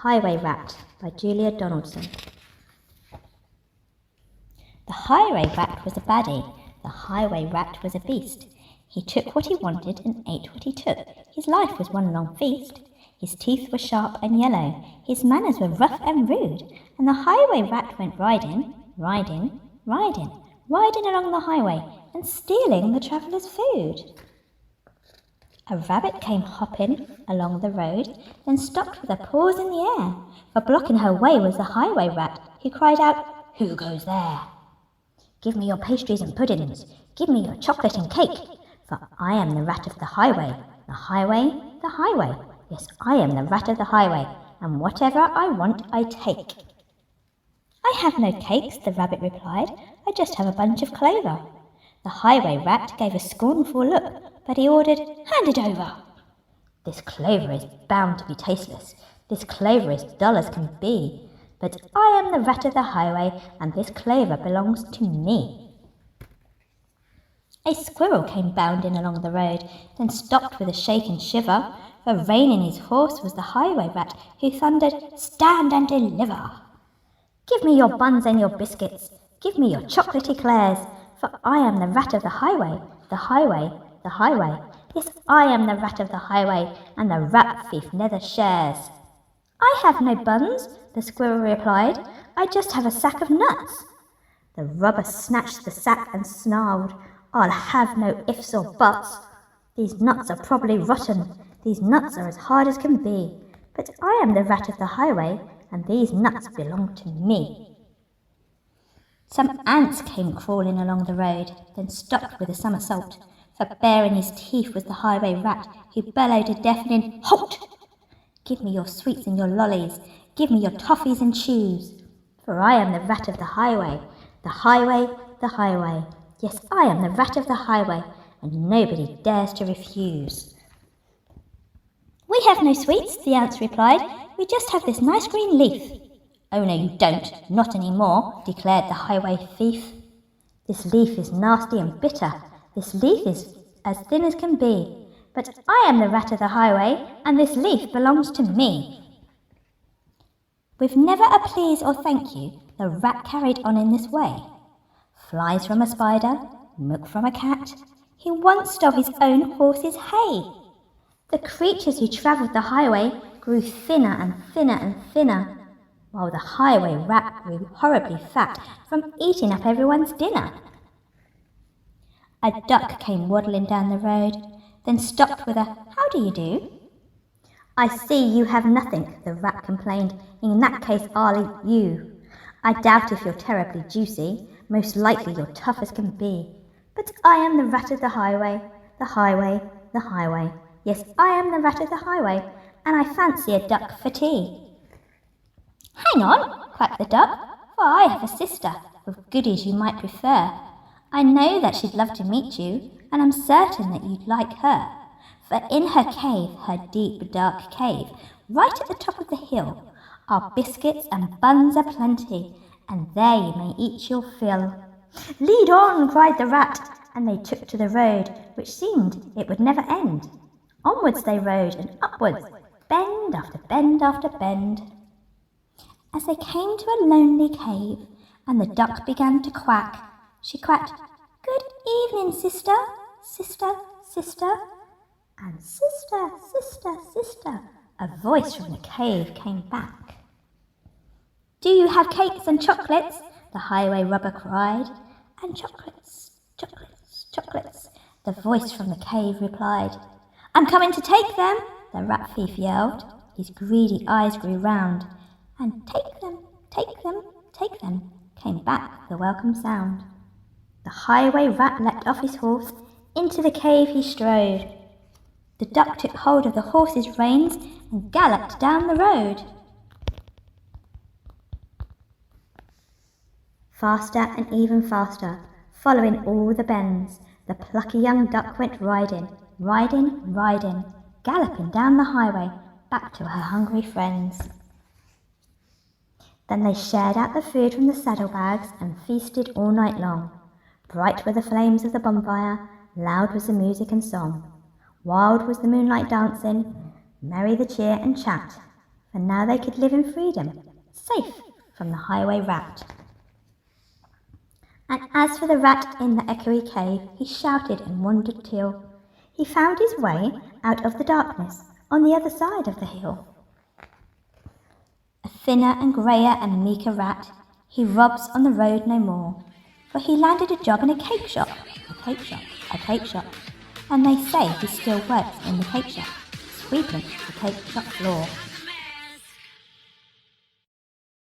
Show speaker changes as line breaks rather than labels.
Highway Rat by Julia Donaldson. The highway rat was a baddie, the highway rat was a beast. He took what he wanted and ate what he took. His life was one long feast. His teeth were sharp and yellow, his manners were rough and rude, and the highway rat went riding, riding, riding, riding along the highway and stealing the travellers' food. A rabbit came hopping along the road, then stopped with her paws in the air, for blocking her way was the highway rat, who cried out, "Who goes there? Give me your pastries and puddings, give me your chocolate and cake, for I am the rat of the highway, the highway, the highway. Yes, I am the rat of the highway, and whatever I want I take." "I have no cakes," the rabbit replied, "I just have a bunch of clover." The highway rat gave a scornful look, but he ordered, "Hand it over." "This clover is bound to be tasteless. This clover is dull as can be. But I am the rat of the highway, and this clover belongs to me." A squirrel came bounding along the road, then stopped with a shake and shiver, for reining his horse was the highway rat, who thundered, "Stand and deliver! Give me your buns and your biscuits, give me your chocolate eclairs, for I am the rat of the highway, the highway, the highway. Yes, I am the rat of the highway, and the rat thief never shares." "I have no buns," the squirrel replied, "I just have a sack of nuts." The robber snatched the sack and snarled, "I'll have no ifs or buts. These nuts are probably rotten, these nuts are as hard as can be, but I am the rat of the highway, and these nuts belong to me." Some ants came crawling along the road, then stopped with a somersault, for baring his teeth was the highway rat, who bellowed a deafening "Halt! Give me your sweets and your lollies, give me your toffees and chews, for I am the rat of the highway, the highway, the highway. Yes, I am the rat of the highway, and nobody dares to refuse." "We have no sweets," the ants replied, "we just have this nice green leaf." "Oh, no, you don't, not any more," declared the highway thief. "This leaf is nasty and bitter, this leaf is as thin as can be, but I am the rat of the highway, and this leaf belongs to me." With never a please or thank you, the rat carried on in this way. Flies from a spider, milk from a cat, he once stole his own horse's hay. The creatures who travelled the highway grew thinner and thinner and thinner, while the highway rat grew horribly fat from eating up everyone's dinner. A duck came waddling down the road, then stopped with a "How do you do?" "I see you have nothing," the rat complained. "In that case I'll eat you. I doubt if you're terribly juicy, most likely you're tough as can be. But I am the rat of the highway, the highway, the highway. Yes, I am the rat of the highway, and I fancy a duck for tea." "Hang on," quacked the duck, "for I have a sister, with goodies you might prefer. I know that she'd love to meet you, and I'm certain that you'd like her. For in her cave, her deep, dark cave, right at the top of the hill, are biscuits and buns aplenty, and there you may eat your fill." "Lead on!" cried the rat, and they took to the road, which seemed it would never end. Onwards they rode, and upwards, bend after bend after bend. As they came to a lonely cave, and the duck began to quack, she quacked, "Good evening, sister, sister, sister." And "Sister, sister, sister," a voice from the cave came back. "Do you have cakes and chocolates?" the highway robber cried. "And chocolates, chocolates, chocolates," the voice from the cave replied. "I'm coming to take them," the rat thief yelled. His greedy eyes grew round, and "Take them, take them, take them," came back the welcome sound. The highway rat leapt off his horse, into the cave he strode. The duck took hold of the horse's reins and galloped down the road. Faster and even faster, following all the bends, the plucky young duck went riding, riding, riding, galloping down the highway back to her hungry friends. Then they shared out the food from the saddlebags and feasted all night long. Bright were the flames of the bonfire, loud was the music and song. Wild was the moonlight dancing, merry the cheer and chat, and now they could live in freedom, safe from the highway rat. And as for the rat in the echoey cave, he shouted and wondered till he found his way out of the darkness on the other side of the hill. A thinner and greyer and meeker rat, he robs on the road no more, for he landed a job in a cake shop, and they say he still works in the cake shop, sweeping the cake shop floor.